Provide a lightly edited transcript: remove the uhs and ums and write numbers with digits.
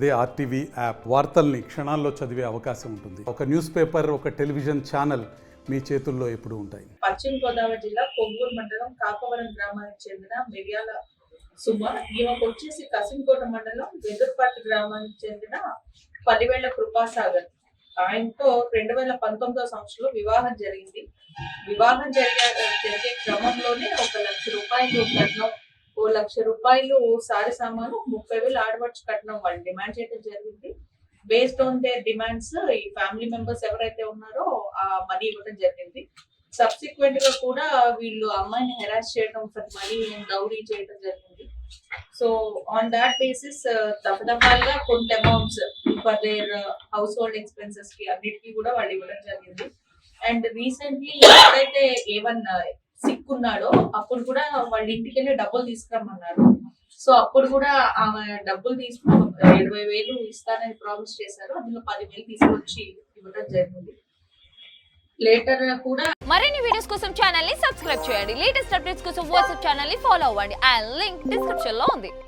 అదే RTV app వార్తల్ని క్షణాల్లో చదివే అవకాశం ఉంటుంది. ఒక న్యూస్ పేపర్, ఒక టెలివిజన్ ఛానల్ మీ చేతుల్లో ఎప్పుడూ ఉంటాయి. పశ్చిమ గోదావరి జిల్లా కొవ్వూరు మండలం కాకవరం గ్రామానికి చెందిన మిర్యాల సుమ, ఈమెకు వచ్చేసి కసింకోట మండలం వెదురుపర్తి గ్రామానికి చెందిన పల్లివేళ్ల కృపాసాగర్. ఆయనతో 2019 సంవత్సరంలో వివాహం జరిగింది. వివాహం జరిగే క్రమంలోనే 1,00,000 రూపాయలు కట్నం, 1,00,000 రూపాయలు సారి సామాను, 30,000 ఆడవచ్చు కట్నం వాళ్ళు డిమాండ్ చేయడం జరిగింది. బేస్డ్ ఆన్ దేర్ డిమాండ్స్ ఈ ఫ్యామిలీ మెంబర్స్ ఎవరైతే ఉన్నారో ఆ మనీ ఇవ్వడం జరిగింది. సబ్సిక్వెంట్ గా కూడా వీళ్ళు అమ్మాయిని హెరాస్ చేయడం, మనీ డౌరీ చేయడం జరిగింది. సో ఆన్ దాట్ బేసిస్ దఫదఫాలుగా కొంత amounts for their house hold expenses కి అన్నిటికీ కూడా వాళ్ళు ఇవ్వడం జరిగింది. అండ్ రీసెంట్లీ ఎప్పుడైతే ఏమన్నా సిక్ ఉన్నాడో అప్పుడు కూడా వాళ్ళ ఇంటికి వెళ్ళి డబ్బులు తీసుకురమ్మన్నారు. సో అప్పుడు కూడా ఆమె డబ్బులు తీసుకుని 20,000 ఇస్తానని ప్రామిస్ చేశారు. అందులో 10,000 తీసుకొచ్చి ఇవ్వడం జరిగింది. లేటర్ కూడా మరిన్ని వీడియోస్ కోసం ఛానల్ ని సబ్స్క్రైబ్ చేయండి. లేటెస్ట్ అప్డేట్స్ కోసం వాట్సాప్ ఛానల్ ని ఫాలో అవ్వండి. ఆ లింక్ డిస్క్రిప్షన్ లో ఉంది.